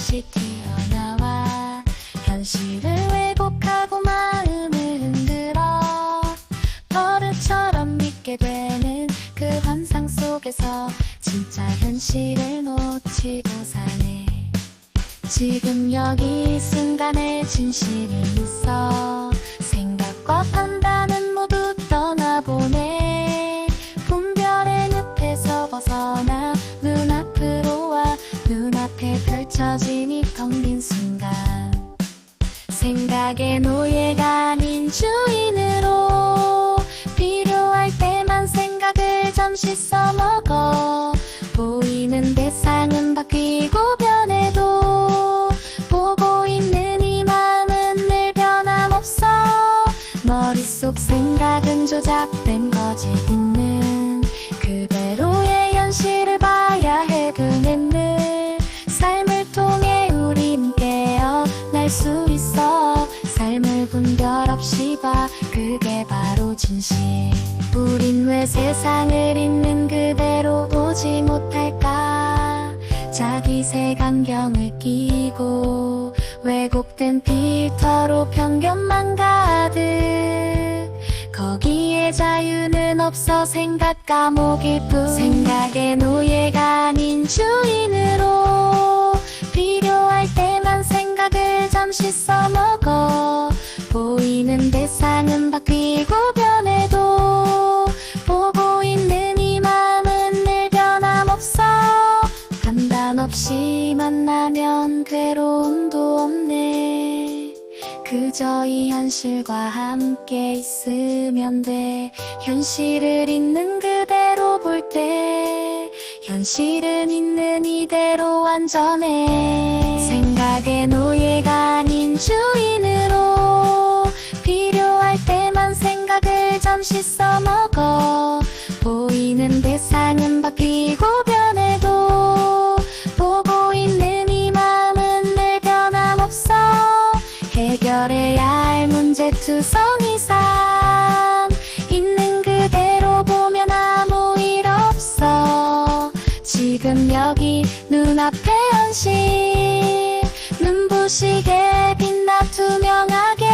뜬금없이 튀어나와 현실을 왜곡하고 마음을 흔들어 버릇처럼 믿게 되는 그 환상 속에서 진짜 현실을 놓치고 사네. 지금 여기 이 순간에 진실이 있어 생각과 판단은 모두 떠나보네. 분별의 늪에서 벗어나 눈앞으로 와 눈앞에 펼쳐진 이 텅 빈 순간 생각의 노예가 아닌 주인으로 필요할 때만 생각을 잠시 써먹어 보이는 대상은 바뀌고 변해도 보고 있는 이 마음은 늘 변함없어. 머릿속 생각은 조작된 거짓 있는 그대로의 현실을 봐야 해. 그는 늘 삶을 통해 우린 깨어날 수 있어. 삶을 분별 없이 봐 그게 바로 진실. 우린 왜 세상을 있는 그대로 보지 못할까. 자기 색안경을 끼고 왜곡된 필터로 편견만 가득 거기에 자유는 없어 생각 감옥일 뿐. 생각의 노예가 아닌 주인으로 필요할 때만 생각을 잠시 써먹어 보이는 대상은 바뀌고 변해도 보고 있는 이 마음은 늘 변함없어. 판단 없이 만나면 괴로움도 없네. 그저 이 현실과 함께 있으면 돼. 현실을 있는 그대로 볼 때 현실은 있는 이대로 완전해. 생각의 노예가 아닌 주인으로 필요할 때만 생각을 잠시 써먹어 보이는 대상은 바뀌고 변해도 보고 있는 이 마음은 늘 변함없어. 해결해야 할 문제투성이 삶 있는 그대로 보면 아무 일 없어. 지금 여기 눈앞의 현실 눈부시게 빛나 투명하게.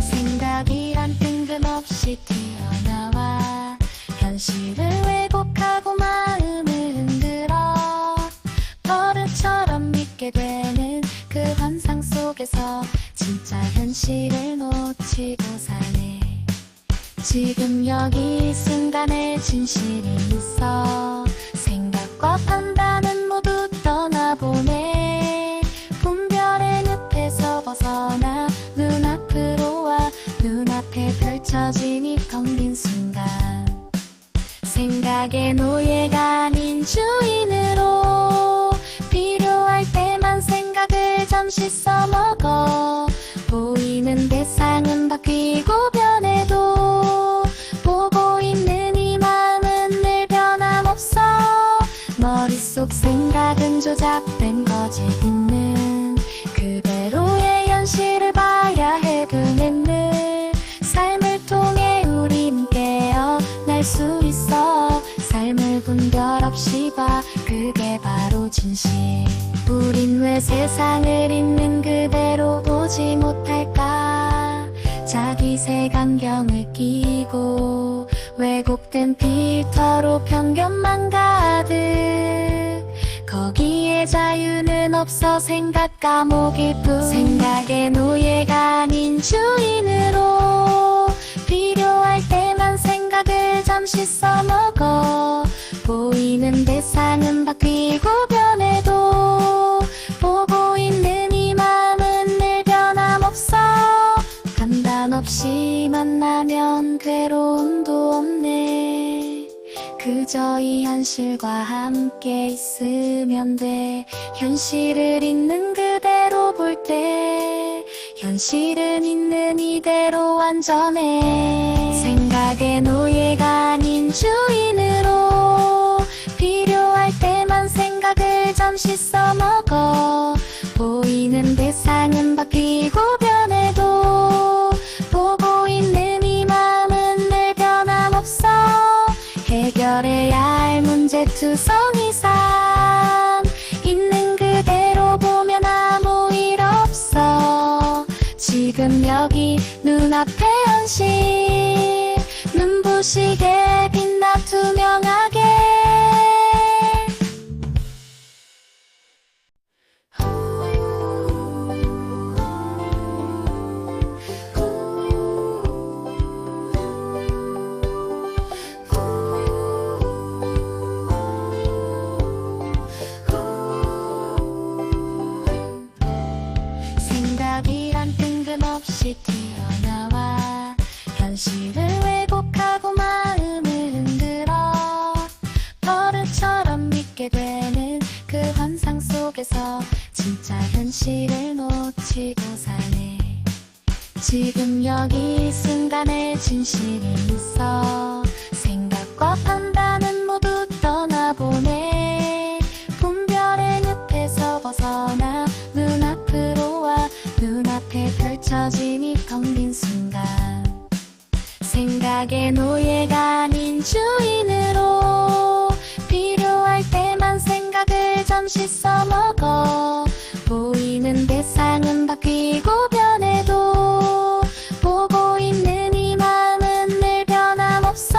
생각이란 뜬금없이 튀어나와 현실을 왜곡하고 마음을 흔들어 버릇처럼 믿게 되는 그 환상 속에서 진짜 현실을 놓치고 사네. 지금 여기 이 순간에 진실이 있어 생각과 판단은 모두 떠나보네. 분별의 늪에서 벗어나 눈앞으로 와 눈앞에 펼쳐진 이 텅 빈 순간 생각의 노예가 아닌 주인으로 필요할 때만 생각을 잠시 써먹어 보이는 대상은 바뀌고 변해도 보고 있는 이 마음은 늘 변함없어. 머릿속 생각은 조작된 거짓 있는 그대로의 현실을 봐야 해. 그는 늘 삶을 통해 우린 깨어날 수 있어. 삶을 분별 없이 봐 그게 바로 진실. 우린 왜 세상을 있는 그대로 보지 못할까. 자기 색안경을 끼고 왜곡된 필터로 편견만 가득 거기에 자유는 없어 생각 감옥일 뿐. 생각의 노예가 아닌 주인으로 필요할 때만 생각을 잠시 써먹어 보이는 대상은 바뀌고 변해도 보고 있는 이 마음은 늘 변함없어. 판단 없이 만나면 괴로움도 없네. 그저 이 현실과 함께 있으면 돼. 현실을 있는 그대로 볼 때 현실은 있는 이대로 완전해. 생각의 노예가 아닌 주인으로 먹어. 보이는 대상은 바뀌고 변해도 보고 있는 이 마음은 늘 변함없어. 해결해야 할 문제투성이산 있는 그대로 보면 아무 일 없어. 지금 여기 눈앞에 현실 눈부시게 빛나 투명하게. 생각이란 뜬금없이 튀어나와 현실을 왜곡하고 마음을 흔들어 버릇처럼 믿게 되는 그 환상 속에서 진짜 현실을 놓치고 사네. 지금 여기 이 순간에 진실이 있어. 생각과 판단은 모두 떠나보네. 분별의 늪에서 벗어나 눈앞으로 와 눈앞에 펼쳐진 이 텅 빈 순간. 생각의 노예가 아닌 주인으로 필요할 때만 생각을 잠시 써먹어. 보이는 대상은 바뀌고 변해도 보고 있는 이 마음은 늘 변함없어.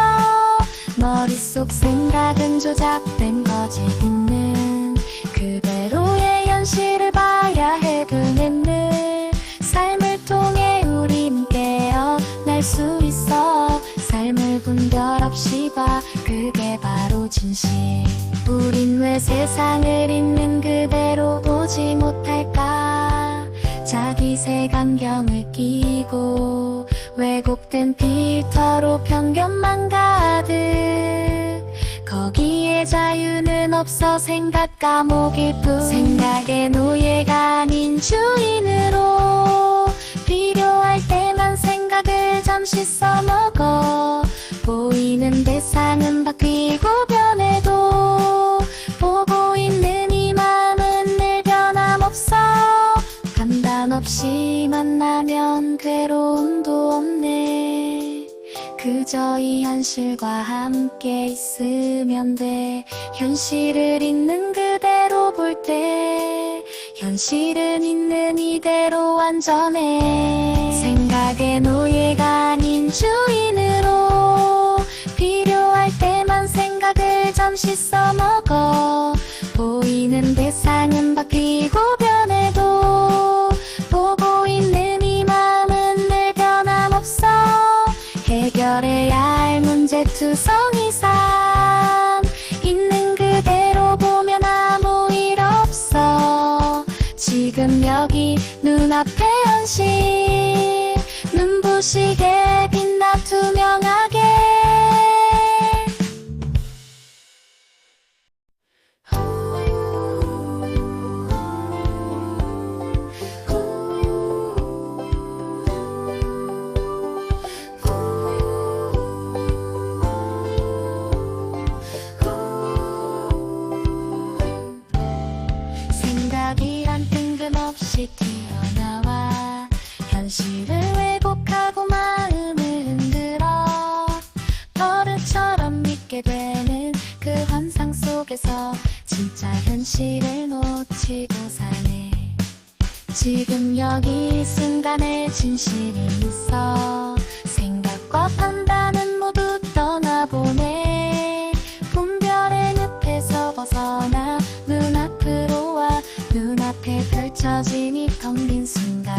머릿속 생각은 조작된 거짓 있는 그대로의 현실을 봐야 해. 그는 늘 삶을 통해 우린 깨어날 수 있어. 삶을 분별 없이 봐, 그게 바로 진실. 우린 왜 세상을 있는 그대로 보지 못할까? 자기 색안경을 끼고 왜곡된 필터로 편견만 가득. 거기에 자유는 없어. 생각 감옥일 뿐. 생각의 노예가 아닌 주인으로 필요할 때만 생각을 잠시 써먹어. 보이는 대상은 바뀌고 변해도 보고 있는 이 마음은 늘 변함없어. 판단 없이 만나면 괴로움도 없네. 그저 이 현실과 함께 있으면 돼. 현실을 있는 그대로 볼 때 현실은 있는 이대로 완전해. 생각의 노예가 아닌 주인으로 필요할 때만 생각을 잠시 써먹어. 보이는 대상은 바뀌고 변해도 보고 있는 이 마음은 늘 변함없어. 해결해야 할 문제투성이산 있는 그대로 보면 아무 일 없어. 지금 여기 눈앞에 현실 눈부시게 빛나 투명하게. 생각이란 뜬금없이 튀어나와 현실을 왜곡하고 마음을 흔들어 버릇처럼 믿게 되는 그 환상 속에서 진짜 현실을 놓치고 사네. 지금 여기 이 순간에 진실이 있어. 생각과 판단은 모두 떠나보네. 분별의 늪에서 벗어나 눈앞으로 와 눈앞에 펼쳐진 이 텅 빈 순간.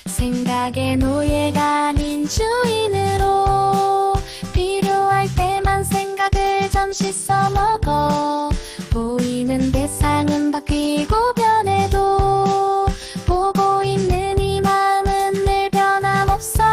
생각의 노예가 아닌 주인으로 필요할 때만 생각을 잠시 써먹어. 보이는 대상은 바뀌고 변해도 보고 있는 이 마음은 늘 변함없어.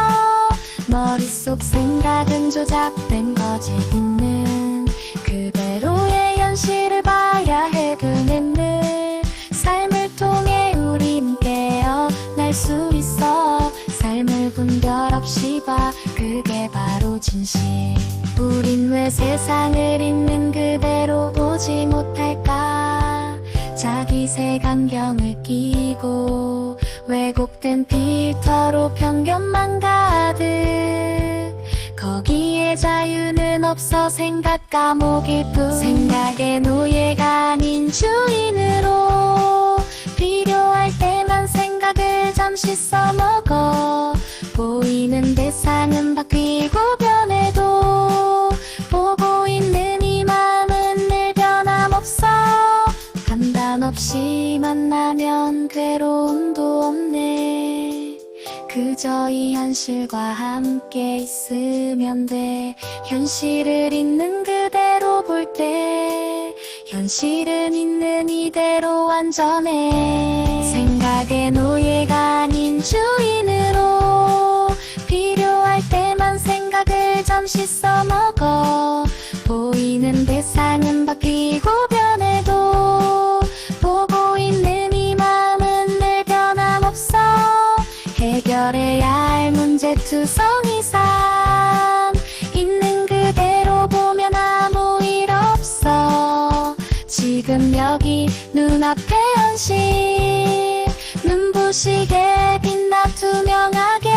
머릿속 생각은 조작된 거짓 있는 그대로의 현실을 봐야 해. 그는 늘 삶을 통해 우린 깨어날 수 있어. 삶을 분별 없이 봐, 그게 바로 진실. 우린 왜 세상을 있는 그대로 보지 못할까? 자기 색안경을 끼고 왜곡된 필터로 편견만 가득. 거기에 자유는 없어 생각 감옥일 뿐. 생각의 노예가 아닌 주인으로 필요할 때만 생각을 잠시 써먹어. 보이는 대상은 바뀌고 변해도 보고 있는 이 마음은 늘 변함없어. 판단 없이 만나면 괴로움도 없네. 그저 이 현실과 함께 있으면 돼. 현실을 있는 그대로 볼 때 현실은 있는 이대로 완전해. 생각의 노예가 아닌 주인으로 필요할 때만 생각을 잠시 써먹어. 보이는 대상은 바뀌고 변해도 보고 있는 이 마음은 늘 변함없어. 해결해야 할 문제투성이 삶 있는 그대로 보면 아무 일 없어. 지금 여기 눈앞의 현실 눈부시게 빛나 투명하게.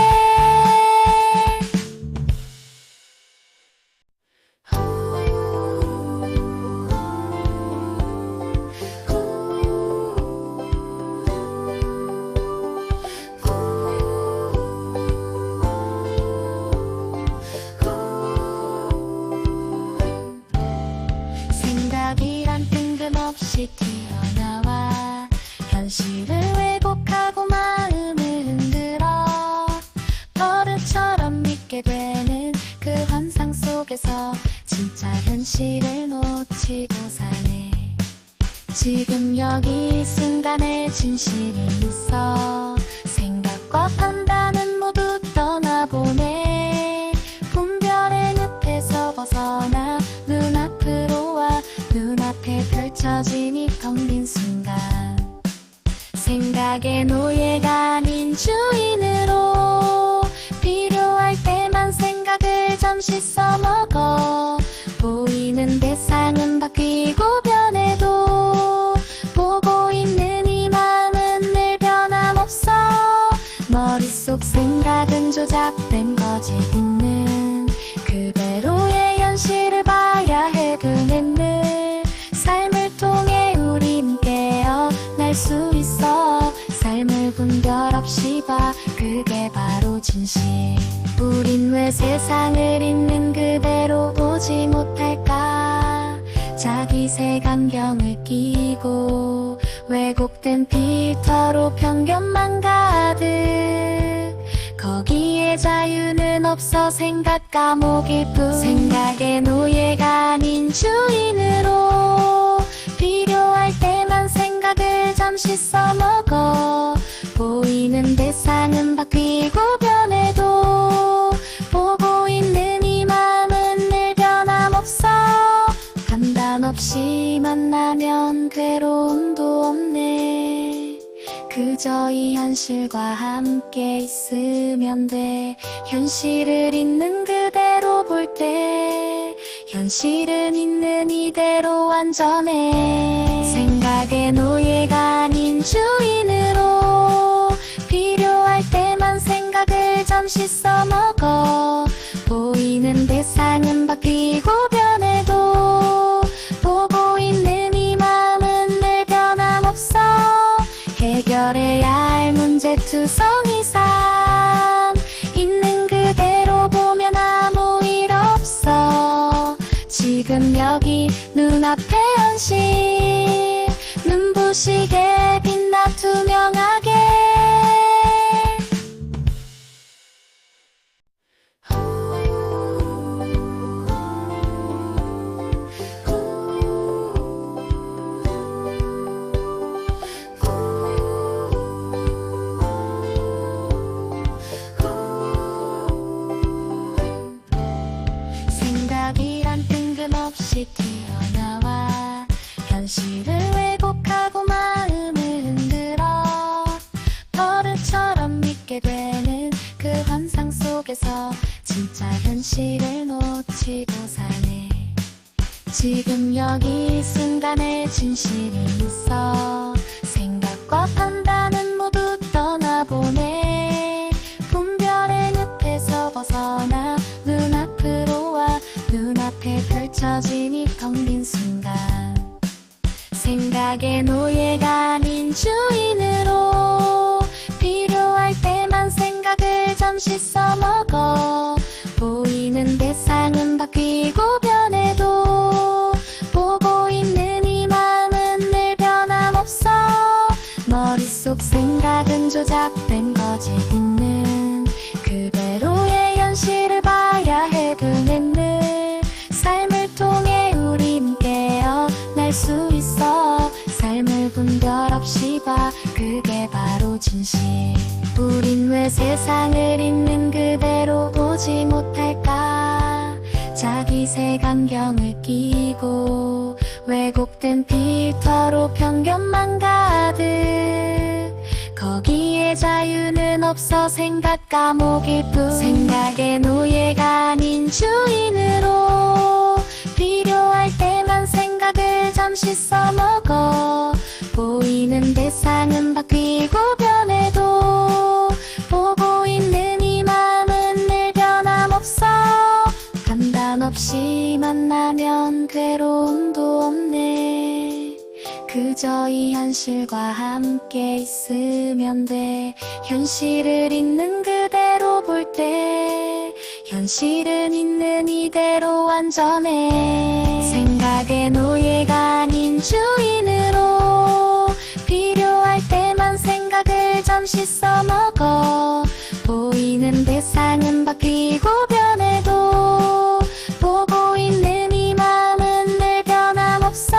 생각이란 뜬금없이 튀어나와 현실을 왜곡하고 마음을 흔들어. 버릇처럼 믿게 되는 그 환상 속에서 진짜 현실을 놓치고 사네. 지금 여기 이 순간에 진실이 있어. 생각과 판단은 모두 떠나보네. 분별의 늪에서 벗어나 눈앞으로 와. 눈앞에 펼쳐진 이 텅 빈 순간. 생각의 노예가 아닌 주인으로 필요할 때만 생각을 잠시 써먹어. 보이는 대상은 바뀌고 변해도 보고 있는 이 마음은 늘 변함없어. 머릿속 생각은 조작된 거짓 있는 그대로의 현실을 봐야 해. 그는 늘 삶을 통해 우린 깨어날 수 있어. 삶을 분별 없이 봐. 그게 바로 진실. 우린 왜 세상을 있는 그대로 보지 못할까? 자기 색안경을 끼고 왜곡된 필터로 편견만 가득. 거기에 자유는 없어 생각 감옥일 뿐. 생각의 노예가 아닌 주인으로 필요할 때만 생각을 잠시 써먹어. 보이는 대상은 바뀌고 변해도 보고 있는 이 마음은 늘 변함없어. 판단 없이 만나면 괴로움도 없네. 그저 이 현실과 함께 있으면 돼. 현실을 있는 그대로 볼 때 현실은 있는 이대로 완전해. 생각의 노예가 아닌 주인으로 필요할 때만 생각을 잠시 써먹어. 보이는 대상은 바뀌고 변해도 보고 있는 이 마음은 늘 변함없어. 해결해야 할 문제투성이 삶 있는 그대로 보면 아무 일 없어. 지금 여기 눈앞의 현실 눈부시게 빛나 투명하게. 생각이란 뜬금없이 튀어나와 현실을 왜곡하고 마음을 흔들어. 버릇처럼 믿게 되는 그 환상 속에서 진짜 현실을 놓치고 사네. 지금 여기 이 순간에 진실이 있어. 생각과 판단은 모두 떠나보내. 분별의 늪에서 벗어나 눈앞으로 와. 눈앞에 펼쳐진 이 텅 빈 순간, 생각의 노예가 아닌 주인으로. 필요할 때만 생각을 잠시 써먹어. 보이는 대상은 바뀌고 변해도 보고 있는 이 마음은 늘 변함없어. 머릿속 생각은 조작된 거짓 있는 그대로의 현실을 봐야 해. 그는 늘 삶을 통해 우린 깨어날 수 있어. 삶을 분별 없이 봐, 그게 바로 진실. 우린 왜 세상을 있는 그대로 보지 못할까? 자기 색안경을 끼고 왜곡된 필터로 편견만 가득. 거기에 자유는 없어. 생각 감옥일 뿐. 생각의 노예가 아닌 주인으로. 필요할 때만 생각을 잠시 써먹어. 보이는 대상은 바뀌고 변해도 보고 있는 이 마음은 늘 변함없어. 판단 없이 만나면 괴로움도 없네. 그저 이 현실과 함께 있으면 돼. 현실을 있는 그대로 볼 때 현실은 있는 이대로 안전해. 생각의 노예가 아닌 주인으로. 필요할 때만 생각을 잠시 써먹어. 보이는 대상은 바뀌고 변해도 보고 있는 이 마음은 늘 변함없어.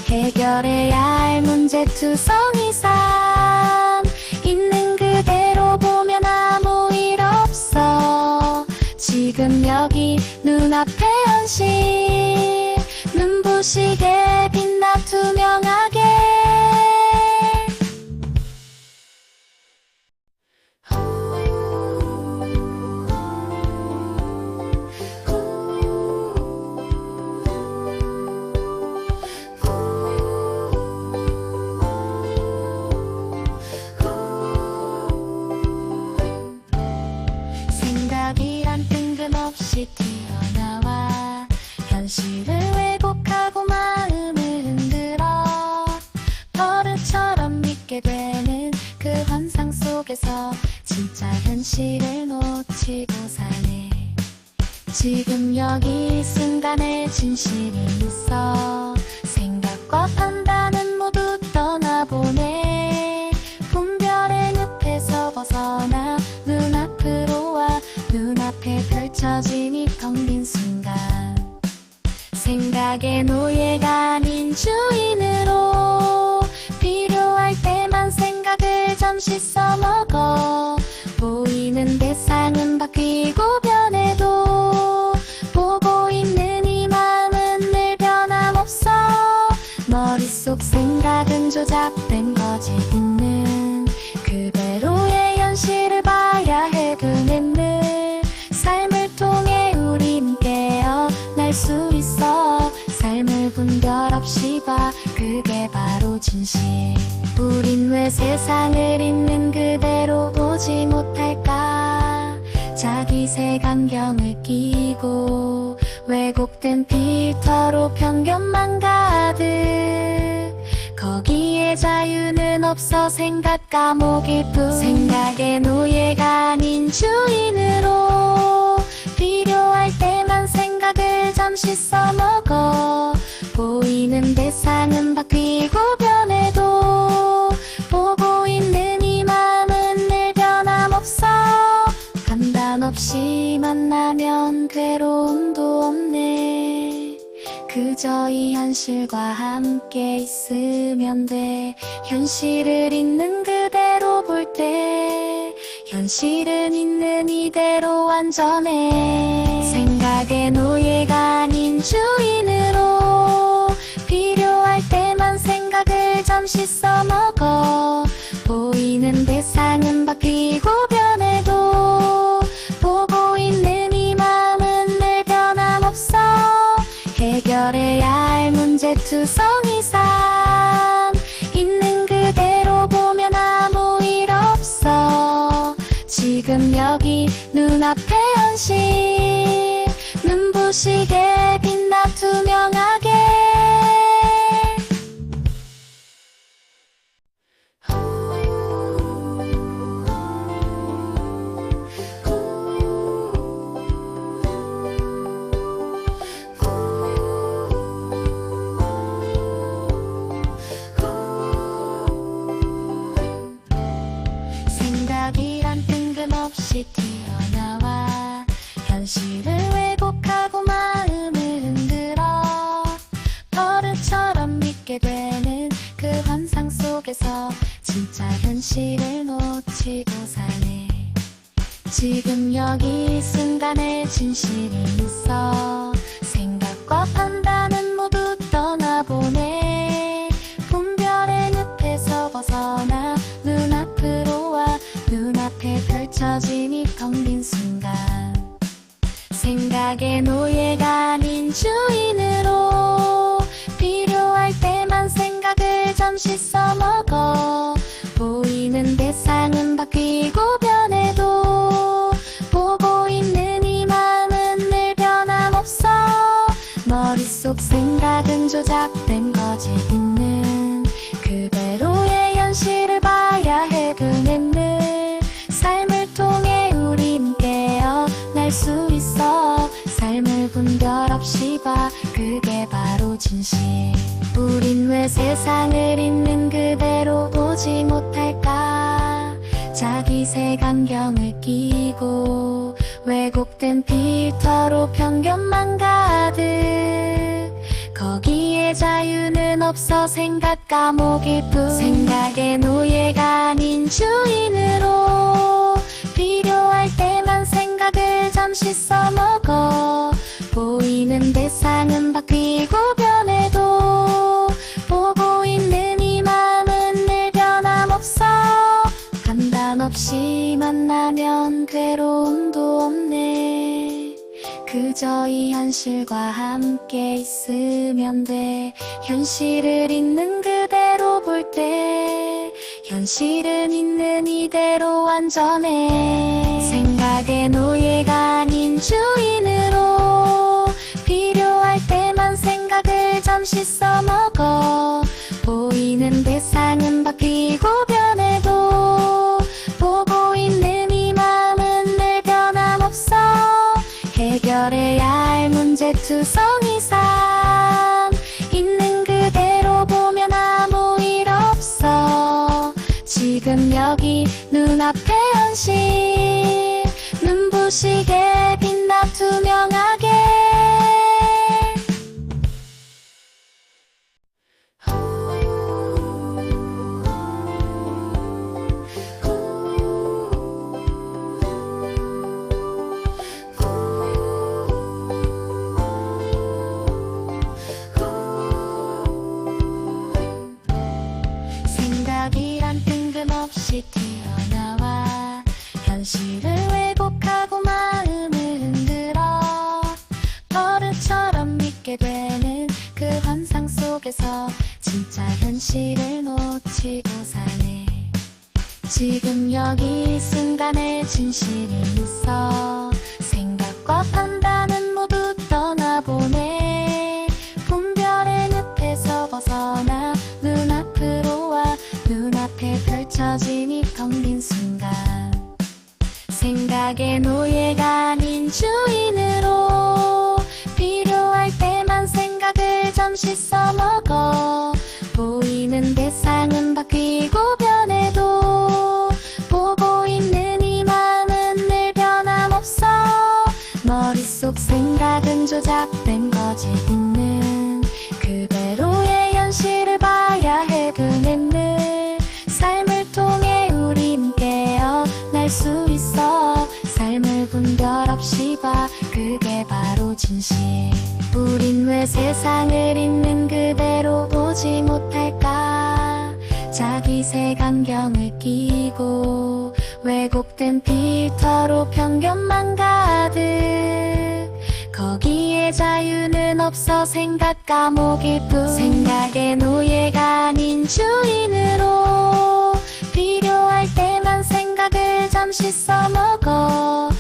해결해야 할 문제투성이 삶, 있는 그대로 보면 아무 일 없어. 지금 여기 눈앞에 현실, 눈부시게 빛나 투명하게. 생각이란 뜬금없이 튀어나와 현실을 왜곡하고 마음을 흔들어. 버릇처럼 믿게 되는 그 환상 속에서 진짜 현실을 놓치고 사네. 지금 여기 이 순간에 진실이 있어. 생각과 판단은 모두 떠나보내. 분별의 늪에서 벗어나 눈앞으로 와. 눈앞에 펼쳐진 이 텅 빈 순간, 생각의 노예가 아닌 주인으로. 필요할 때만 생각을 잠시 써먹어. 보이는 대상은 바뀌고 변해도 보고 있는 이 마음은 늘 변함없어. 머릿속 생각은 조작된 거짓 있는 그대로의 현실을 봐야 해. 그는 늘 삶을 통해 우린 깨어날 수 있어. 삶을 분별 없이 봐, 그게 바로 진실. 우린 왜 세상을 있는 그대로 보지 못할까? 자기 색안경을 끼고 왜곡된 필터로 편견만 가득. 거기에 자유는 없어. 생각 감옥일 뿐. 생각의 노예가 아닌 주인으로. 필요할 때만 생각을 잠시 써먹어. 보이는 대상은 바뀌고 변해도 보고 있는 이 마음은 늘 변함없어. 판단 없이 만나면 괴로움도 없네. 그저 이 현실과 함께 있으면 돼. 현실을 있는 그대로 볼 때 현실은 있는 이대로 안전해. 생각의 노예가 아닌 주인으로. 필요할 때만 생각을 잠시 써먹어. 보이는 대상은 바뀌고 변해도 보고 있는 이 마음은 늘 변함없어. 해결해 눈앞의 현실 눈부시게 빛나 투명하게 생각이란 뜬금없이 튀어나와 현실을 왜곡하고 마음을 흔들어 버릇처럼 믿게 되는 그 환상 속에서 진짜 현실을 놓치고 사네. 지금 여기 이 순간에 진실이 있어 생각과 판단은 모두 떠나보네. 분별의 늪에서 벗어나 눈앞으로 와 눈앞에 펼쳐진 이 텅 빈 순간 생각의 노예가 아닌 주인으로 필요할 때만 생각을 잠시 써먹어 보이는 대상은 바뀌고 변해도 보고 있는 이 마음은 늘 변함없어. 머릿속 생각은 조작된 거짓 있는 그대로의 현실을 봐야 해. 그는 늘 삶을 통해 우린 깨어날 수 있어. 삶을 분별 없이 봐 그게 바로 진실. 우린 왜 세상을 있는 그대로 보지 못할까. 자기 색안경을 끼고 왜곡된 필터로 편견만 가득. 거기에 자유는 없어 생각 감옥일 뿐. 생각의 노예가 아닌 주인으로 필요할 때만 생각을 잠시 써먹어 보이는 대상은 바뀌고 변해도 보고 있는 이 마음은 늘 변함없어. 판단 없이 만나면 괴로움도 없네. 그저 이 현실과 함께 있으면 돼. 현실을 있는 그대로 볼 때 현실은 있는 이대로 안전해. 생각의 노예가 아닌 주인으로 필요할 때만 생각을 잠시 써먹어 보이는 대상은 바뀌고 변해도 보고 있는 이 마음은 늘 변함없어. 해결해야 할 문제투성이 삶 있는 그대로 보면 아무 일 없어. 지금 여기 눈앞의 현실 눈부시게 빛나 투명하게 생각이란 뜬금없이 튀어나와 현실을 왜곡하고 마음을 흔들어 버릇처럼 믿게 되는 그 환상 속에서 진짜 현실을 놓치고 사네. 지금 여기 이 순간에 진실이 있어 생각과 판단은 모두 떠나보네. 분별의 늪에서 벗어나 눈앞으로 와 눈앞에 펼쳐진 이 텅 빈 순간 생각의 노예가 아닌 주인으로 필요할 때만 생각을 잠시 써먹어 보이는 대상은 바뀌고 변해도 보고 있는 이 마음은 늘 변함없어. 머릿속 생각은 조작된 거짓 있는 그대로의 현실을 봐야 해. 그는 늘 삶을 통해 우린 깨어날 수 있어. 삶을 분별 없이 봐 그게 바로 진실. 우린 왜 세상을 있는 그대로 보지 못할까. 자기 색안경을 끼고 왜곡된 필터로 편견만 가득. 거기에 자유는 없어 생각 감옥일 뿐. 생각의 노예가 아닌 주인으로 필요할 때만 생각을 잠시 써먹어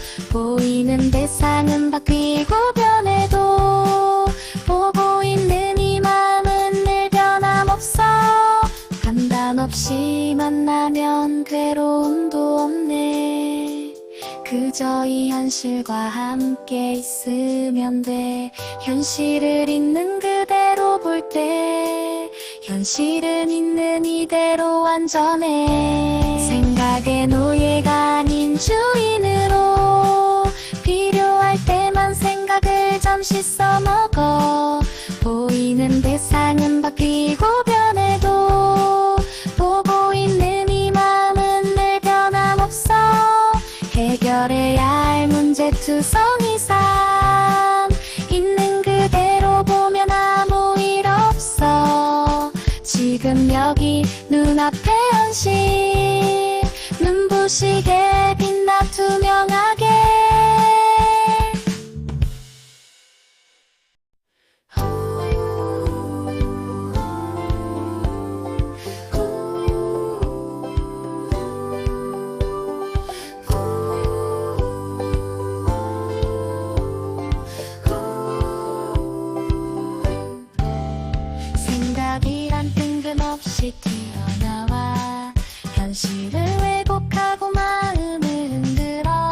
현실과 함께 있으면 돼. 현실을 있는 그대로 볼 때 현실은 있는 이대로 완전해. 생각의 노예가 아닌 주인으로 필요할 때만 생각을 잠시 써먹어. 보이는 대상은 바뀌고 변해도 보고 있는 이 마음은 늘 변함없어. 해결해야 할 문제투성이산 있는 그대로 보면 아무 일 없어. 지금 여기 눈앞에 현실 눈부시게 빛나 투명하게. 생각이란 뜬금없이 튀어나와 현실을 왜곡하고 마음을 흔들어.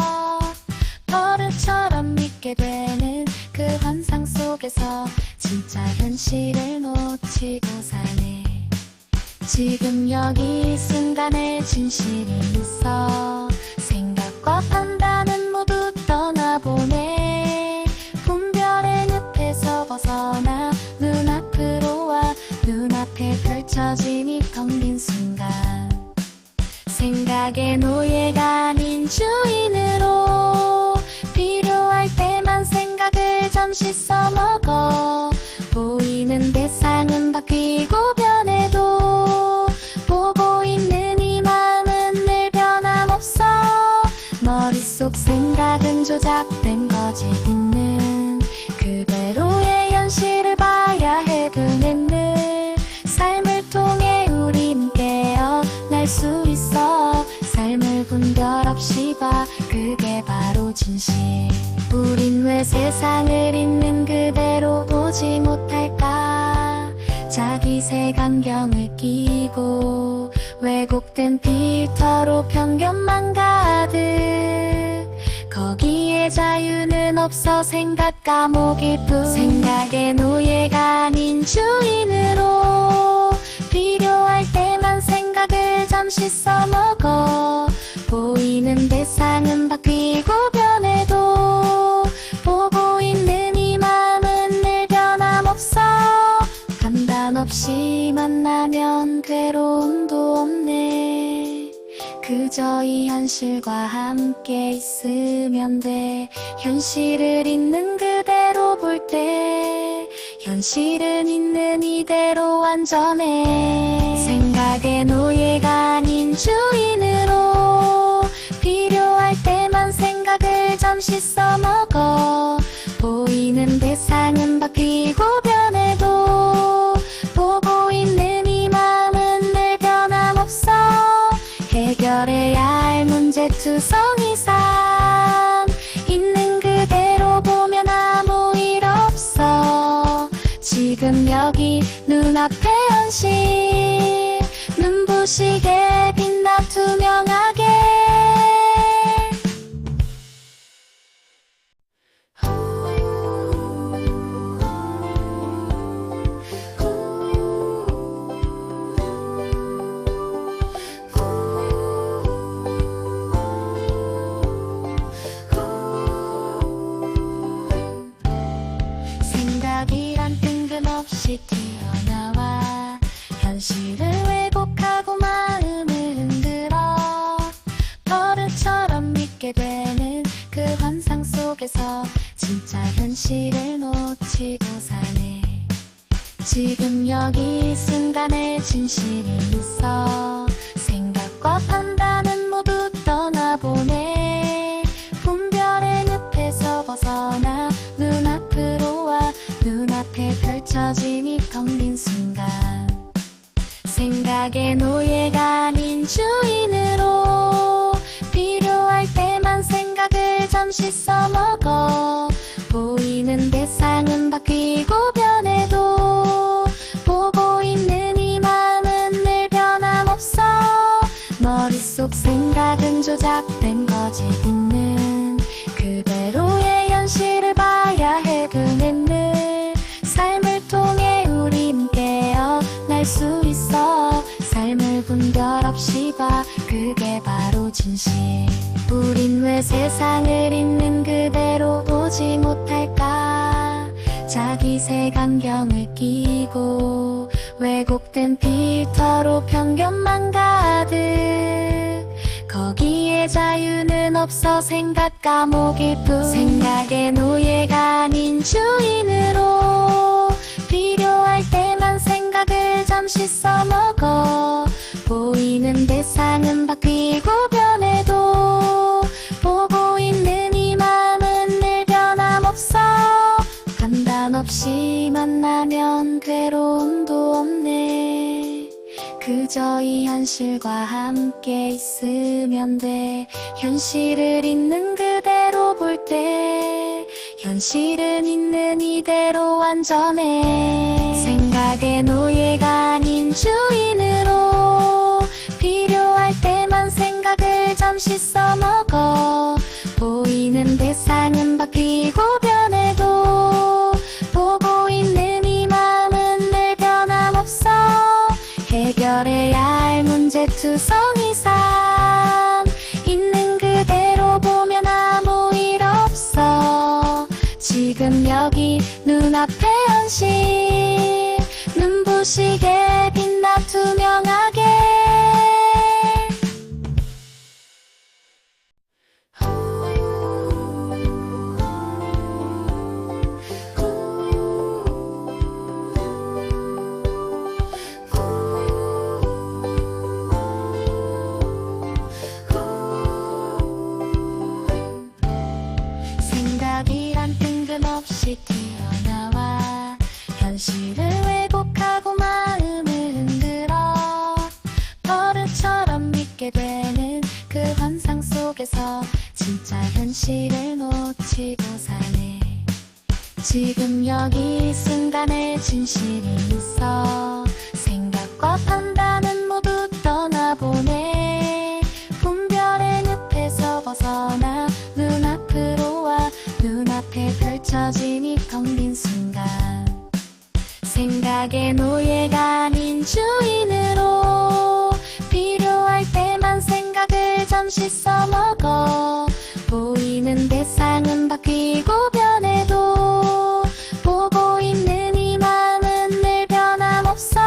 버릇처럼 믿게 되는 그 환상 속에서 진짜 현실을 놓치고 사네. 지금 여기 이 순간에 진실이 있어. 생각과 판단은 모두 떠나보네. 분별의 늪에서 벗어나 눈앞으로 와. 눈앞에 펼쳐진 이 텅 빈 순간 생각의 노예가 아닌 주인으로 필요할 때만 생각을 잠시 써먹어. 보이는 대상은 바뀌고 변해도 보고 있는 이 마음은 늘 변함없어. 머릿속 생각은 조작된 거짓 있는 그대로의 현실을 봐야 해. 그는 늘 삶을 통해 우린 깨어날 수 있어. 삶을 분별 없이 봐. 그게 바로 진실. 우린 왜 세상을 있는 그대로 보지 못할까? 자기 색안경을 끼고 왜곡된 필터로 편견만 가득. 거기에 자유는 없어. 생각 감옥일 뿐. 생각의 노예가 아닌 주인으로 필요할 때만 생각을 잠시 써먹어. 보이는 대상은 바뀌고 변해도 보고 있는 이 마음은 늘 변함없어. 판단 없이 만나면 괴로움도 없네. 그저 이 현실과 함께 있으면 돼. 현실을 있는 그대로 볼 때 현실은 있는 이대로 완전해. 생각의 노예가 아닌 주인으로 필요할 때만 생각을 잠시 써먹어. 보이는 대상은 바뀌고 변해도 보고 있는 이 마음은 늘 변함없어. 해결해야 할 문제투성이산 있는 그대로 보면 아무 일 없어. 지금 여기 눈앞에 현실 눈부시게 빛나 투명하게. 생각이란 뜬금없이 튀어나와 현실을 왜곡하고 마음을 흔들어. 버릇처럼 믿게 되는 그 환상 속에서 진짜 현실을 놓치고 사네. 지금 여기 이 순간에 진실이 있어. 생각과 판단은 모두 떠나보네. 분별의 늪에서 벗어나 눈앞으로 와. 눈앞에 펼쳐진 이 텅 빈 순간 생각의 노예가 아닌 주인으로 필요할 때만 생각을 잠시 써먹어. 보이는 대상은 바뀌고 변해도 보고 있는 이 마음은 늘 변함없어. 머릿속 생각은 조작된 거짓 있는 그대 왜 세상을 있는 그대로 보지 못할까? 자기 색안경을 끼고 왜곡된 필터로 편견만 가득. 거기에 자유는 없어 생각 감옥일 뿐. 생각의 노예가 아닌 주인으로 필요할 때만 생각을 잠시 써먹어. 보이는 대상은 바뀌고 변해도 보고 있는 이 마음은 늘 변함없어. 판단 없이 만나면 괴로움도 없네. 그저 이 현실과 함께 있으면 돼. 현실을 있는 그대로 볼 때 현실은 있는 이대로 완전해. 생각의 노예가 아닌 주인으로 필요할 때만 생각을 잠시 써먹어. 보이는 대상은 바뀌고 변해도 보고 있는 이 마음은 늘 변함없어. 해결해야 할 문제투성이 삶 있는 그대로 보면 아무 일 없어. 지금 여기 눈앞의 현실 눈부시게 빛나 투명하게. 생각이란 뜬금없이 튀어나와 현실을 왜곡하고 마음을 흔들어. 버릇처럼 믿게 되는 그 환상 속에서 진짜 현실을 놓치고 사네. 지금 여기 이 순간에 진실이 있어. 생각과 판단은 모두 떠나보내. 분별의 늪에서 벗어나 눈앞으로 와. 눈앞에 펼쳐진 이 텅 빈 순간. 생각의 노예가 아닌 주인으로 필요할 때만 생각을 잠시 써먹어. 보이는 대상은 바뀌고 변해도 보고 있는 이 마음은 늘 변함없어.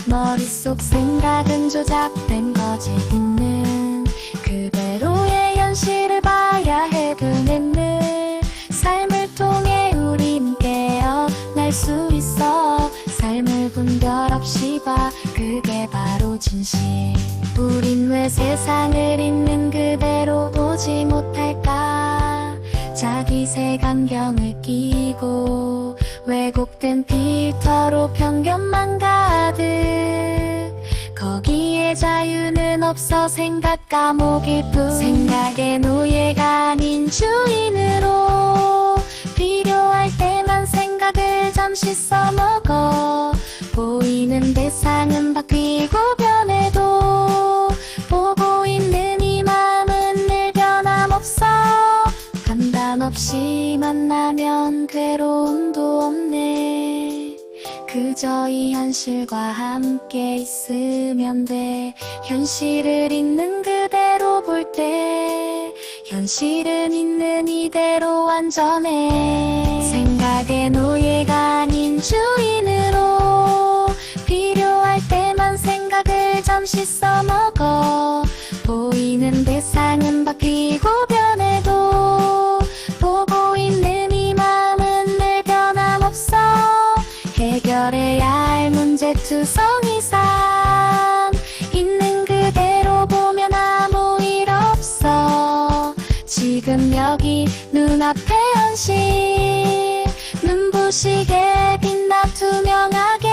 머릿속 생각은 조작된 거짓 있는 그대로의 현실을 봐야 해. 그는 늘 삶을 통해 우린 깨어날 수 있어. 삶을 분별 없이 봐. 그게 바로 진실. 우린 왜 세상을 있는 그대로 보지 못할까? 자기 색안경을 끼고 왜곡된 필터로 편견만 가득. 거기에 자유는 없어 생각 감옥일 뿐. 생각의 노예가 아닌 주인으로 필요할 때만 생각을 잠시 써먹어. 보이는 대상은 바뀌고 변해도 보고 있는 이 마음은 늘 변함없어. 판단 없이 만나면 괴로움도 없네. 그저 이 현실과 함께 있으면 돼. 현실을 있는 그대로 볼 때 현실은 있는 이대로 완전해. 생각의 노예가 아닌 주인으로 필요할 때만 생각을 잠시 써먹어. 보이는 대상은 바뀌고 변해도 보고 있는 이 마음은 늘 변함없어. 해결해야 할 문제투성이 삶 있는 그대로 보면 아무 일 없어. 지금 여기 눈앞의 현실 눈부시게 빛나 투명하게.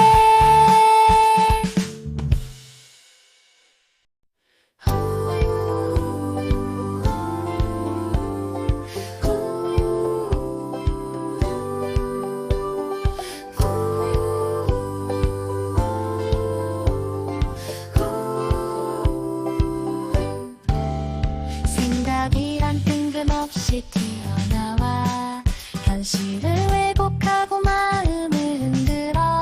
생각이란 뜬금없이 튀어나와 현실을 왜곡하고 마음을 흔들어.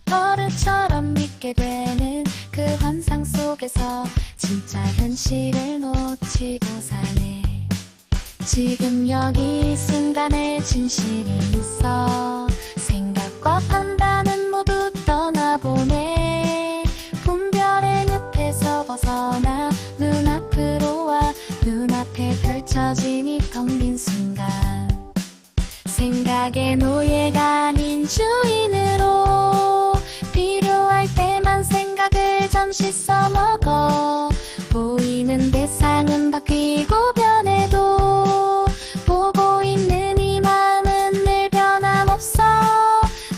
버릇처럼 믿게 되는 그 환상 속에서 진짜 현실을 놓치고 사네. 지금 여기 이 순간에 진실이 있어. 생각과 판단은 모두 떠나보내. 분별의 늪에서 벗어나 눈앞으로 와. 눈앞에 펼쳐진 이 텅 빈 순간, 생각의 노예가 아닌 주인으로. 필요할 때만 생각을 잠시 써먹어. 보이는 대상은 바뀌고 변해도 보고 있는 이 마음은 늘 변함없어.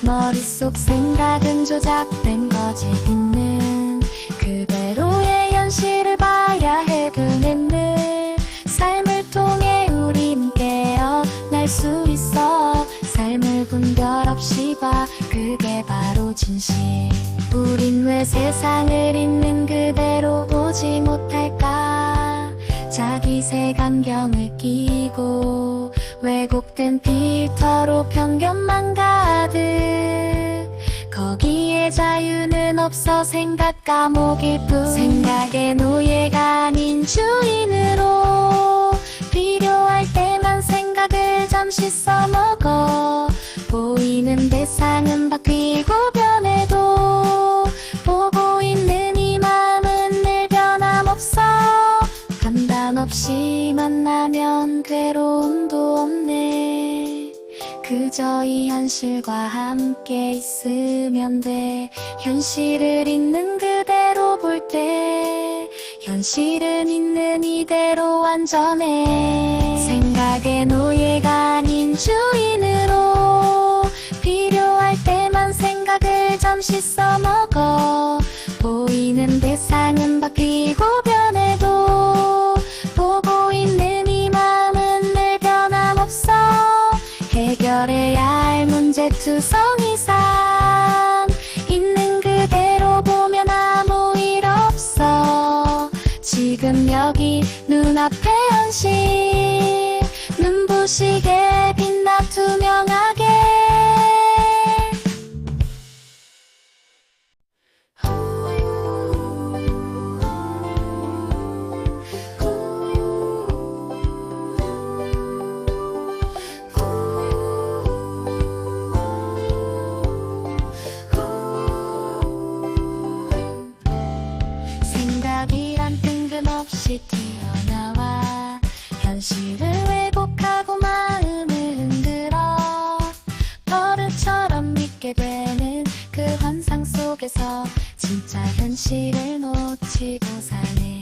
머릿속 생각은 조작된 거짓 있는 그대로의 현실을 봐야 해. 그는 늘 삶을 통해 우린 깨어날 수 있어. 삶을 분별 없이 봐, 그게 바로 진실. 우린 왜 세상을 있는 그대로 보지 못할까? 자기 색안경을 끼고 왜곡된 필터로 편견만 가득. 거기에 자유는 없어. 생각 감옥일 뿐. 생각의 노예가 아닌 주인으로. 필요할 때만 생각을 잠시 써먹어. 보이는 대상은 바뀌고 변해도 보고 있는 이 마음은 늘 변함없어. 판단 없이 만나면 괴로움도 없네. 그저 이 현실과 함께 있으면 돼. 현실을 있는 그대로 볼 때 현실은 있는 이대로 완전해. 생각의 노예가 아닌 주인으로. 필요할 때만 생각을 잠시 써먹어. 보이는 대상은 바뀌고 변해도 보고 있는 이 마음은 늘 변함없어. 해결해야 할 문제투성이산 있는 그대로 보면 아무 일 없어. 지금 여기 눈앞에 현실 눈부시게 빛나 투명하게. 생각이란 뜬금없이 튀어나와 현실을 왜곡하고 마음을 흔들어. 버릇처럼 믿게 되는 그 환상 속에서 진짜 현실을 놓치고 사네.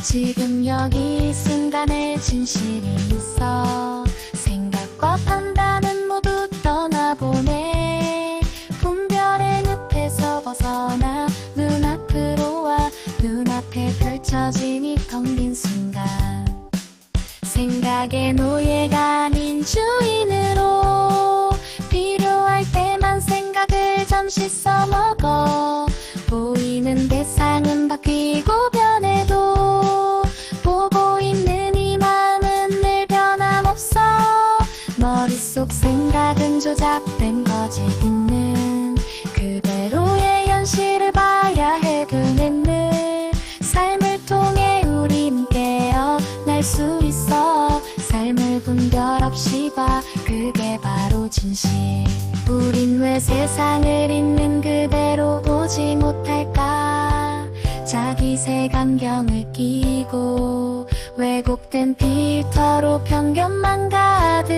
지금 여기 이 순간에 진실이 있어. 생각과 판단은 모두 떠나보내. 분별의 늪에서 벗어나 눈앞으로 와. 눈앞에 펼쳐진 이 텅 빈 순간, 생각의 노예가 아닌 주인으로. 필요할 때만 생각을 잠시 써먹어. 보이는 대상은 바뀌고 변해도 보고 있는 이 마음은 늘 변함없어. 머릿속 생각은 조작된 거짓 있는 그대로의 현실을 봐야 해. 그는 늘 삶을 통해 우린 깨어날 수 있어. 삶을 분별 없이 봐, 그게 바로 진실. 우린 왜 세상을 있는 그대로 보지 못할까? 자기 색안경을 끼고 왜곡된 필터로 편견만 가득.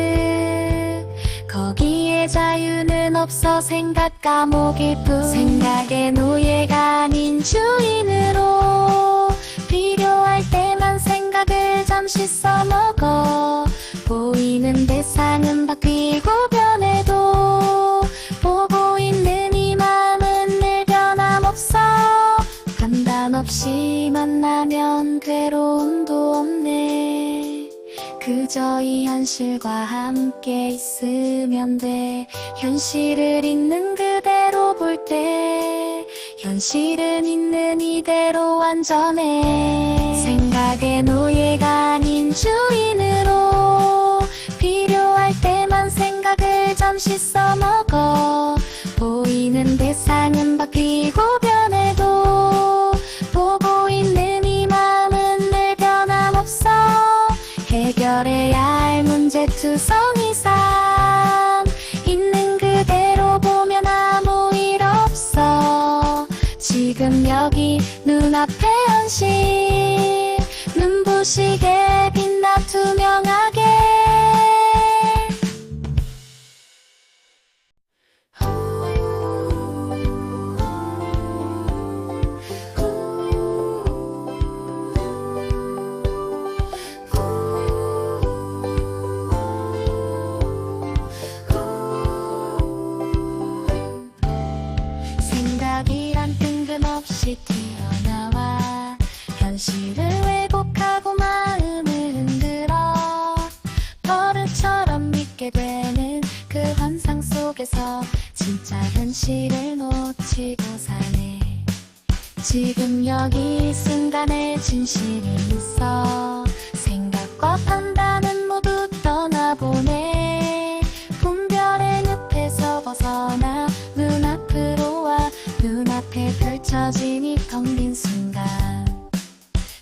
거기에 자유는 없어. 생각 감옥일 뿐. 생각의 노예가 아닌 주인으로. 필요할 때만 생각을 잠시 써먹어. 보이는 대상은 바뀌고 변해도 보고 있는 이 마음은 늘 변함없어. 판단 없이 만나면 괴로움도 없네. 그저 이 현실과 함께 있으면 돼. 현실을 있는 그대로 볼 때 현실은 있는 이대로 완전해. 생각의 노예가 아닌 주인으로. 필요할 때만 생각을 잠시 써먹어. 보이는 대상은 바뀌고 변해도 보고 있는 이 마음은 늘 변함없어. 해결해 문제투성이 삶 있는 그대로 보면 아무 일 없어. 지금 여기 눈앞에 현실 눈부시게 빛나 투명하게. 생각이란 뜬금없이 튀어나와 현실을 왜곡하고 마음을 흔들어 버릇처럼 믿게 되는 그 환상 속에서 진짜 현실을 놓치고 사네. 지금 여기 이 순간에 진실이 있어. 생각과 판단은 모두 떠나보네. 분별의 늪에서 벗어나 눈앞으로 와 눈앞에 펼쳐진 이 텅 빈 순간.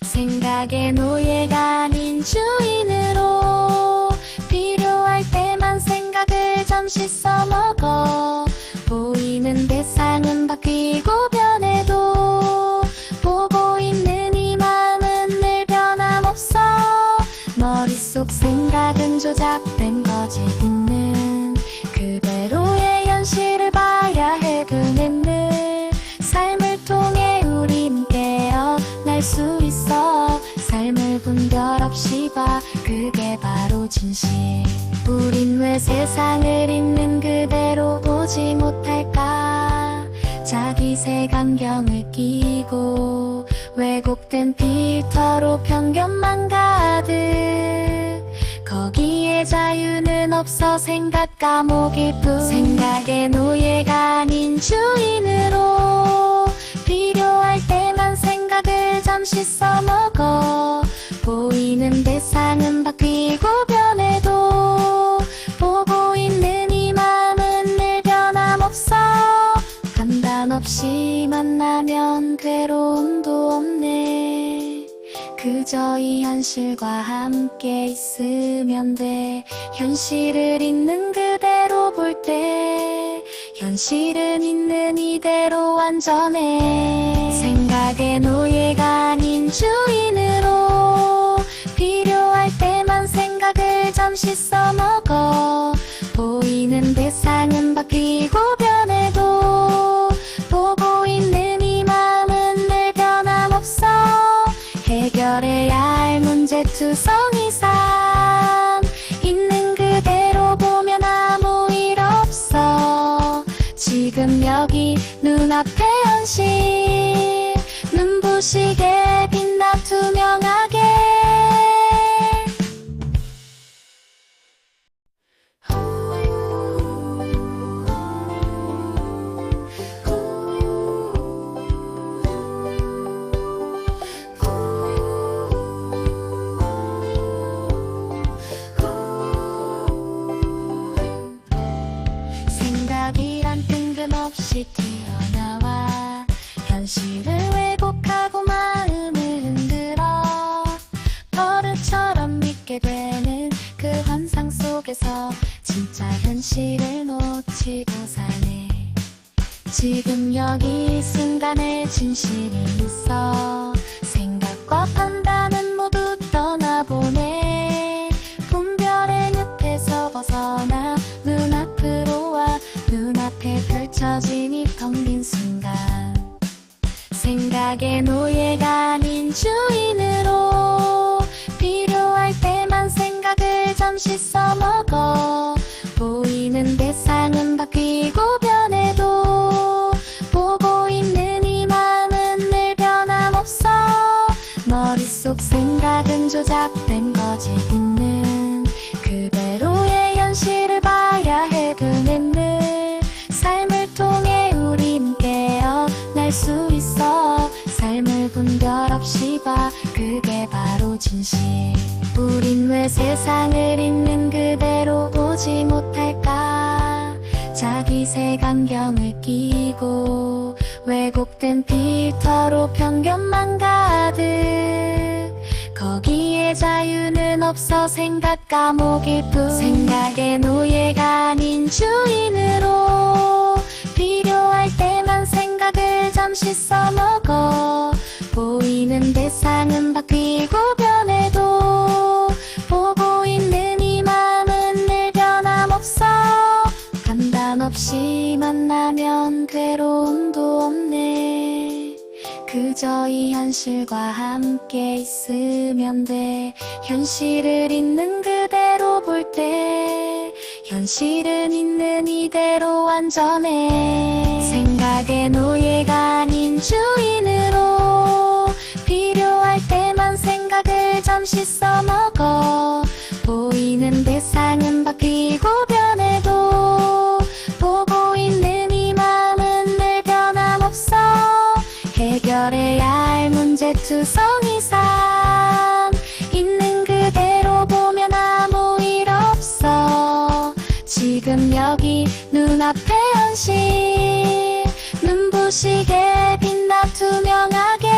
생각의 노예가 아닌 주인으로 필요할 때만 생각을 잠시 써먹어. 보이는 대상은 바뀌고 변해도 보고 있는 이 마음은 늘 변함없어. 머릿속 생각은 조작된 거짓 있는 그대로의 현실을 봐야 해. 그는 늘 삶을 통해 우린 깨어날 수 있어. 삶을 분별 없이 봐 그게 바로 진실. 우린 왜 세상을 있는 그대로 보지 못할까. 자기 색안경을 끼고 왜곡된 필터로 편견만 가득. 거기에 자유는 없어 생각 감옥일 뿐. 생각의 노예가 아닌 주인으로 필요할 때만 생각을 잠시 써먹어. 보이는 대상은 바뀌고 변해도 보고 있는 이 마음은 늘 변함없어. 판단 없이 만나면 괴로움도 없네. 그저 이 현실과 함께 있으면 돼. 현실을 있는 그대로 볼 때 현실은 있는 이대로 안전해. 생각의 노예가 아닌 주인으로 필요할 때만 생각을 잠시 써먹어. 보이는 대상은 바뀌고 변해도 보고 있는 이 마음은 늘 변함없어. 해결해야 할 문제투성이 삶 있는 그대로 보면 아무 일 없어. 지금 여기 눈앞에 현실 눈부시게 빛나 투명하게. 생각이란 뜬금없이 튀어나와 현실을 왜곡하고 마음을 흔들어 버릇처럼 믿게 되는 그 환상 속에서 진짜 현실을 놓치고 사네. 지금 여기 이 순간에 진실이 있어. 생각과 판단은 모두 떠나보네. 분별의 늪에서 벗어나 눈앞으로 와 눈앞에 펼쳐진 이 텅 빈 순간. 생각의 노예가 아닌 주인으로 필요할 때만 생각을 잠시 써먹어. 보이는 대상은 바뀌고 변해도 보고 있는 이 마음은 늘 변함없어. 머릿속 생각은 조작된 거짓 있는 그대로의 현실을 봐야 해. 그는 늘 삶을 통해 우린 깨어날 수 있어. 삶을 분별 없이 봐 그게 바로 진실. 우린 왜 세상을 있는 그대로 보지 못할까. 자기 색안경을 끼고 왜곡된 필터로 편견만 가득. 거기에 거기에 자유는 없어 생각 감옥일 뿐. 생각의 노예가 아닌 주인으로 필요할 때만 생각을 잠시 써먹어. 보이는 대상은 바뀌고 변해도 보고 있는 이 마음은 늘 변함없어. 판단 없이 만나면 괴로움도 없네. 그저 이 현실과 함께 있으면 돼. 현실을 있는 그대로 볼 때 현실은 있는 이대로 완전해. 생각의 노예가 아닌 주인으로 필요할 때만 생각을 잠시 써먹어. 보이는 대상은 바뀌고 변해도 보고 있는 이 마음은 늘 변함없어. 해결해야 할 문제투성이 삶 있는 그대로 보면 아무 일 없어. 지금 여기 눈앞에 현실 눈부시게 빛나 투명하게.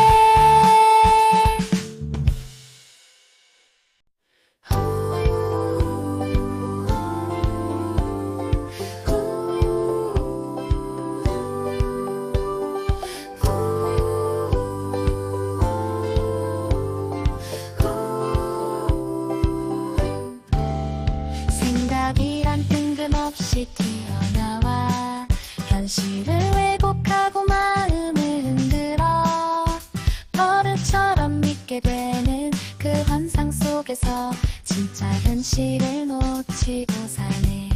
생각이란 뜬금없이 튀어나와 현실을 왜곡하고 마음을 흔들어. 버릇처럼 믿게 되는 그 환상 속에서 진짜 현실을 놓치고 사네.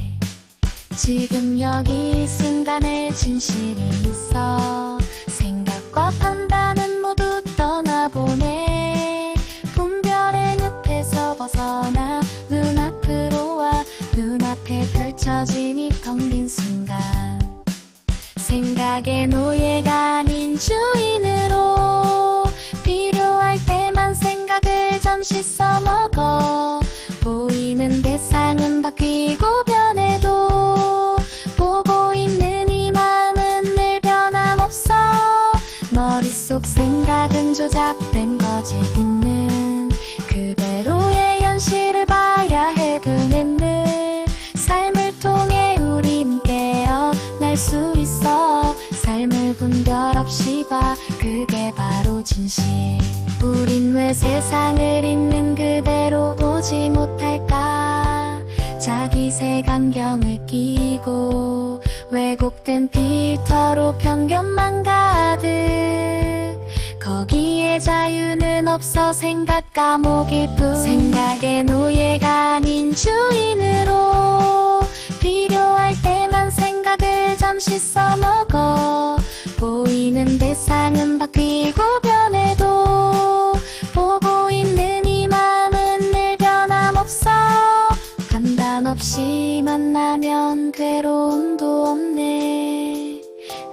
지금 여기 이 순간에 진실이 있어. 생각과 판단은 모두 떠나보네. 분별의 늪에서 벗어나 눈앞으로 와. 눈앞에 펼쳐진 이 텅 빈 순간. 생각의 노예가 아닌 주인으로 필요할 때만 생각을 잠시 써먹어. 보이는 대상은 바뀌고 변해도 보고 있는 이 마음은 늘 변함없어. 머릿속 생각은 조작된 거짓 있는 그대로의 현실을 봐야 해. 그는 늘 삶을 통해 우린 깨어날 수 있어. 삶을 분별 없이 봐. 그게 바로 진실. 우린 왜 세상을 있는 그대로 보지 못할까? 자기 색안경을 끼고 왜곡된 필터로 편견만 가득. 거기에 자유는 없어 생각 감옥일 뿐. 생각의 노예가 아닌 주인으로 필요할 때만 생각을 잠시 써먹어. 보이는 대상은 바뀌고 변해도 보고 있는 이 마음은 늘 변함없어. 판단 없이 만나면 괴로움도 없네.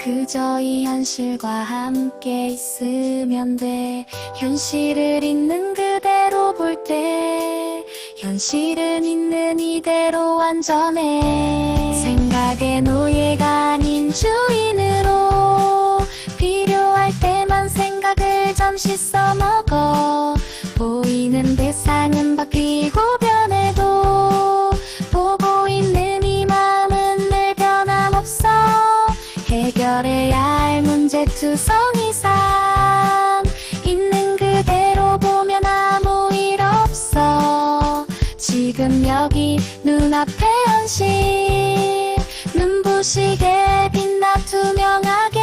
그저 이 현실과 함께 있으면 돼. 현실을 있는 그대로 볼 때 현실은 있는 이대로 완전해. 생각의 노예가 아닌 주인으로 필요할 때만 생각을 잠시 써먹어. 보이는 대상은 바뀌고 변해도 보고 있는 이 마음은 늘 변함없어. 해결해야 할 문제투성이 삶 있는 그대로 보면 아무 일 없어. 지금 여기 눈앞에 현실 눈부시게 빛나 투명하게.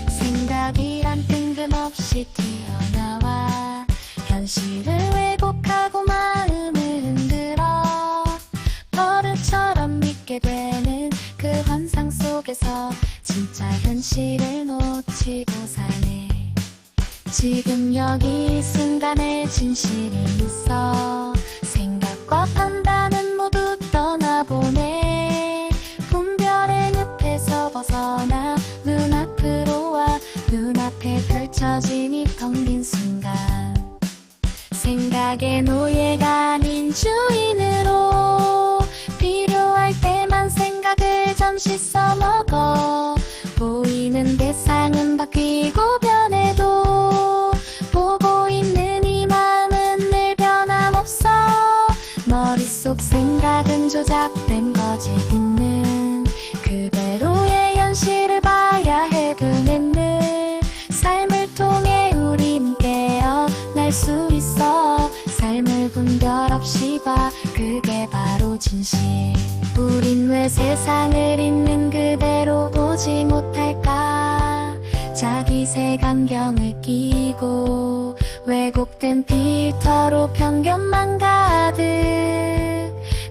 생각이란 뜬금없이 튀어나와 현실을 왜곡하고 마음을 흔들어. 버릇처럼 믿게 되는 그 환상 속에서 진짜 현실을 놓치고 사네. 지금 여기 이 순간에 진실이 있어. 생각과 판단은 모두 떠나보네. 분별의 늪에서 벗어나 눈앞으로 와. 생각의 노예가 아닌 주인으로 필요할 때만 생각을 잠시 써먹어 보이는 대상은 바뀌고 변해도 보고 있는 이 마음은 늘 변함없어 머릿속 생각은 조작된 거짓 있는 그대로의 현실을 봐야 해 그는 늘 삶을 통해 우린 깨어날 수 있어 삶을 분별 없이 봐 그게 바로 진실 우린 왜 세상을 있는 그대로 보지 못할까 자기 색안경을 끼고 왜곡된 필터로 편견만 가득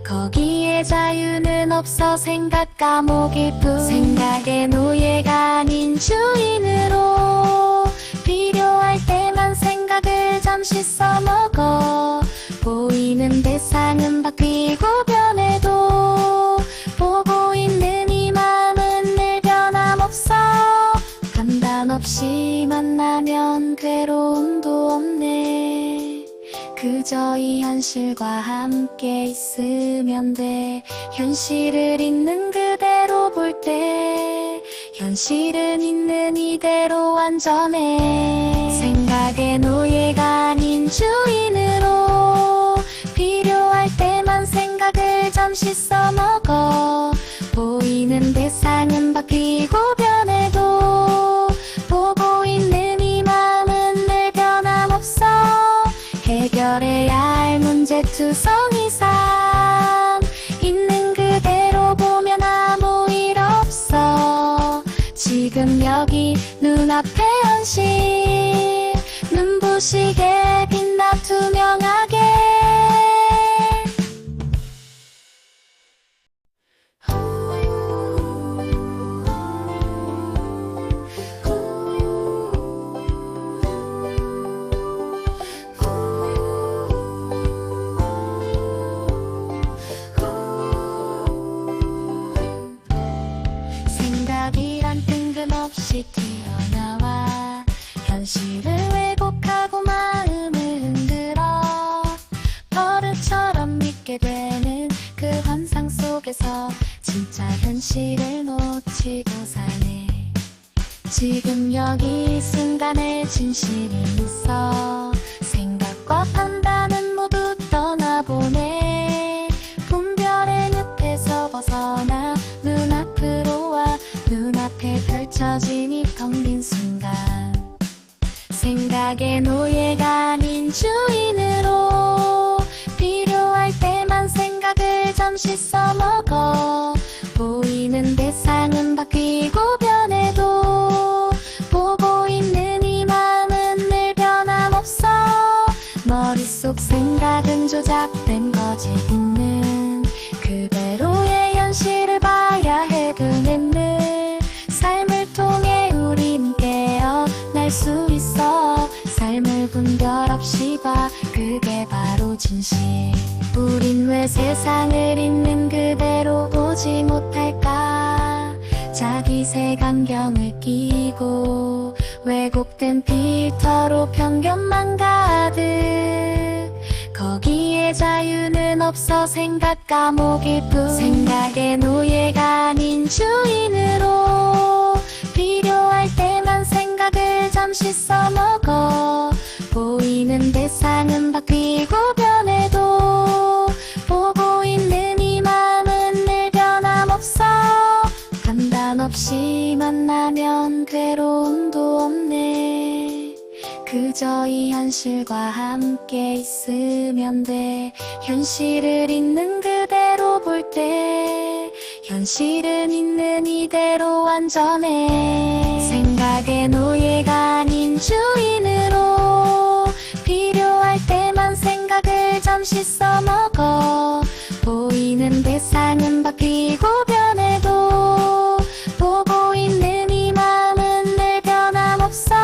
거기에 자유는 없어 생각 감옥일 뿐 생각의 노예가 아닌 주인으로 필요할 때만 생각을 잠시 써먹어 보이는 대상은 바뀌고 변해도 보고 있는 이 마음은 늘 변함없어 판단 없이 만나면 괴로움도 없네 그저 이 현실과 함께 있으면 돼 현실을 있는 그대로 볼 때 현실은 있는 이대로 완전해 생각의 노예가 아닌 주인으로 필요할 때만 생각을 잠시 써먹어 보이는 대상은 바뀌고 변해도 보고 있는 이 마음은 늘 변함없어 해결해야 할 문제투성이 삶 있는 그대로 보면 아무 일 없어 지금 여기 눈앞에 현실 눈부시게 빛나 투명하게 생각이란 뜬금없이 튀어나와 현실을 왜곡하고 마음을 흔들어 버릇처럼 믿게 되는 그 환상 속에서 진짜 현실을 놓치고 사네 지금 여기 이 순간에 진실이 있어 생각과 판단은 모두 떠나보네 분별의 늪에서 벗어나 눈앞으로 와 눈앞에 펼쳐진 이 텅 빈 순간 생각의 노예가 아닌 주인으로 필요할 때만 생각을 잠시 써먹어 보이는 대상은 바뀌고 변해도 보고 있는 이 마음은 늘 변함없어 머릿속 생각은 조작된 거짓 있는 그대로의 현실을 봐야 해 그는 늘 삶을 통해 우린 깨어날 수 있어 삶을 분별 없이 봐 그게 바로 진실 우린 왜 세상을 있는 그대로 보지 못할까 자기 색안경을 끼고 왜곡된 필터로 편견만 가득 거기에 자유는 없어 생각 감옥일 뿐 생각의 노예가 아닌 주인으로 필요할 때만 생각을 잠시 써먹어 보이는 대상은 바뀌고 변해도 보고 있는 이 마음은 늘 변함없어 판단 없이 만나면 괴로움도 없네 그저 이 현실과 함께 있으면 돼 현실을 있는 그대로 볼 때 현실은 있는 이대로 완전해 생각의 노예가 아닌 주인으로 필요할 때만 생각을 잠시 써먹어 보이는 대상은 바뀌고 변해도 보고 있는 이 마음은 늘 변함없어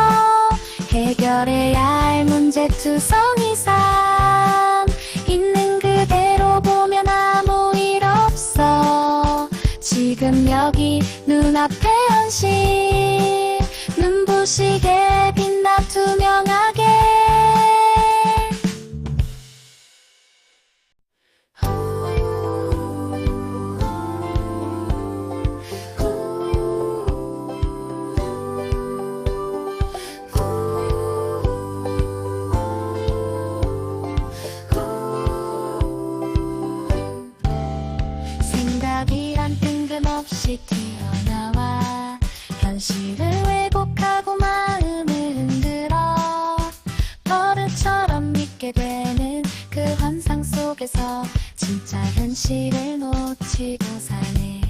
해결해야 할 문제투성이 삶 있는 그대로 보면 아무 일 없어 지금 여기 눈앞에 현실 눈부시게 빛나 투명하게 속에서 진짜 현실을 놓치고 사네.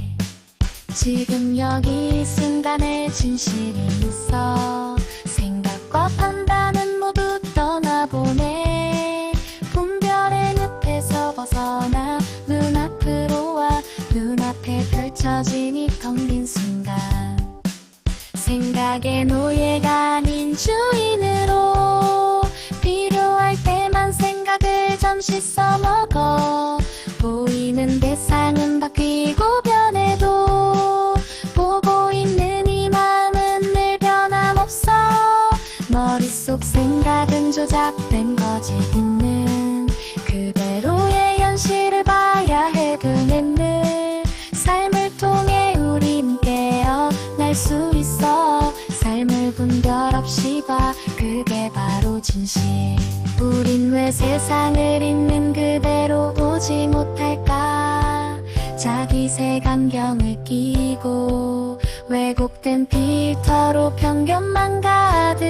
지금 여기 이 순간에 진실이 있어. 생각과 판단은 모두 떠나보네. 분별의 늪에서 벗어나 눈앞으로 와. 눈앞에 펼쳐진 이 텅 빈 순간, 생각의 노예가 아닌 주인으로 필요할 때만 생각을 잠시 써먹어. 보이는 대상은 바뀌고 변해도 보고 있는 이 마음은 늘 변함없어. 머릿속 생각은 조작된 거짓 있는 그대로의 현실을 봐야 해. 그는 늘 삶을 통해 우린 깨어날 수 있어. 삶을 분별 없이 봐, 그게 바로 진실. 우린 왜 세상을 있는 그대로 보지 못할까? 자기 색안경을 끼고 왜곡된 필터로 편견만 가득.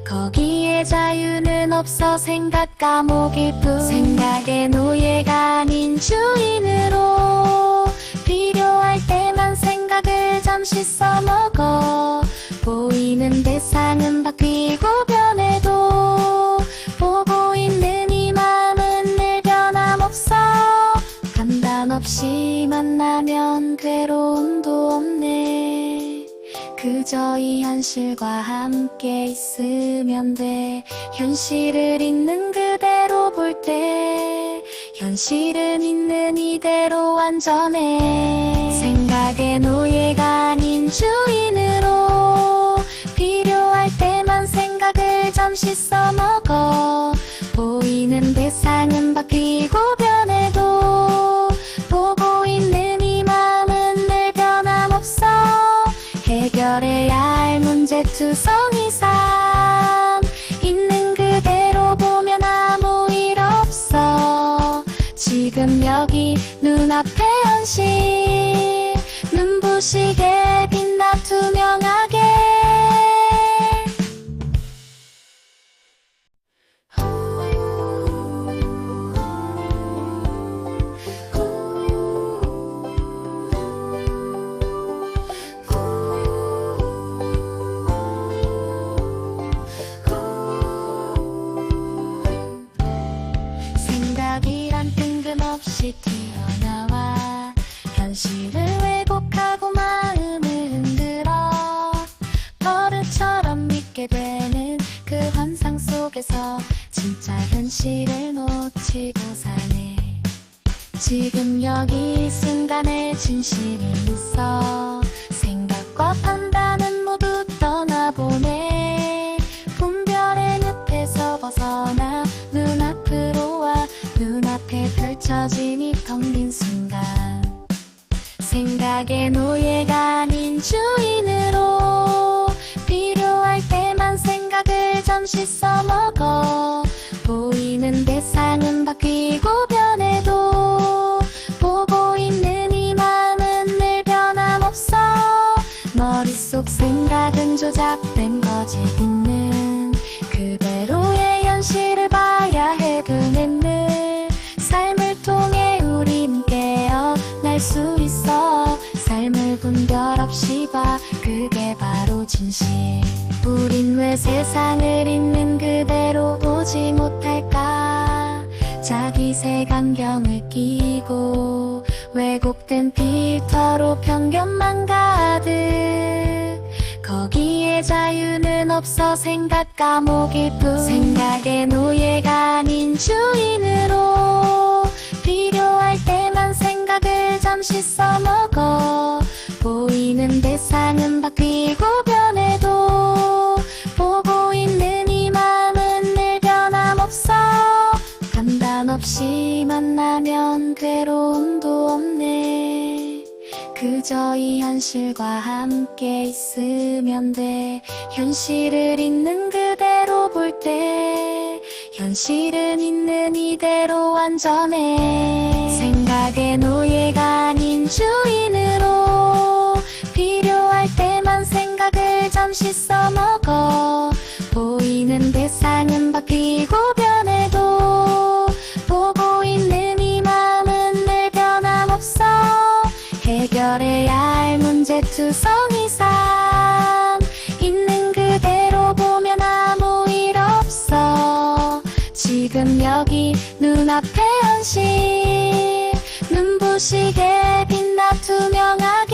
거기에 자유는 없어. 생각 감옥일 뿐. 생각의 노예가 아닌 주인으로 필요할 때만 생각을 잠시 써먹어. 보이는 대상은 바뀌고 변해도 보고 있는 이 마음은 늘 변함없어. 판단 없이 만나면 괴로움도 없네. 그저 이 현실과 함께 있으면 돼. 현실을 있는 그대로 볼 때 현실은 있는 이대로 완전해. 생각의 노예가 아닌 주인으로 필요할 때만 생각을 잠시 써먹어. 보이는 대상은 바뀌고 변해도 보고 있는 이 마음은 늘 변함없어. 해결해야 할 문제투성이 삶, 있는 그대로 보면 아무 일 없어. 지금 여기 눈앞에 현실, 눈부시게 빛나 투명하게. 생각이란 뜬금없이 튀어나와 현실을 왜곡하고 마음을 흔들어. 버릇처럼 믿게 되는 그 환상 속에서 진짜 현실을 놓치고 사네. 지금 여기 이 순간에 진실이 있어. 생각과 판단은 모두 떠나보네. 분별의 늪에서 벗어나 눈앞으로 와. 눈앞에 펼쳐진 이 텅 빈 순간, 생각의 노예가 아닌 주인으로 필요할 때만 생각을 잠시 써먹어. 보이는 대상은 바뀌고 변해도 보고 있는 이 마음은 늘 변함없어. 머릿속 생각은 조작된 거짓 있는 그대로의 현실을 봐야 해. 그는 늘 삶을 통해 우린 깨어날 수 있어. 삶을 분별 없이 봐, 그게 바로 진실. 우린 왜 세상을 있는 그대로 보지 못할까? 자기 색안경을 끼고 왜곡된 필터로 편견만 가득. 거기에 자유는 없어. 생각 감옥일 뿐. 생각의 노예가 아닌 주인으로 필요할 때만 생각을 잠시 써먹어. 보이는 대상은 바뀌고 변해도 보고 있는 이 마음은 늘 변함없어. 판단 없이 만나면 괴로움도 없네. 그저 이 현실과 함께 있으면 돼. 현실을 있는 그대로 볼 때 현실은 있는 이대로 완전해. 생각의 노예가 아닌 주인으로 필요할 때만 생각을 잠시 써먹어. 보이는 대상은 바뀌고 변해도 보고 눈앞에 현실 눈부시게 빛나 투명한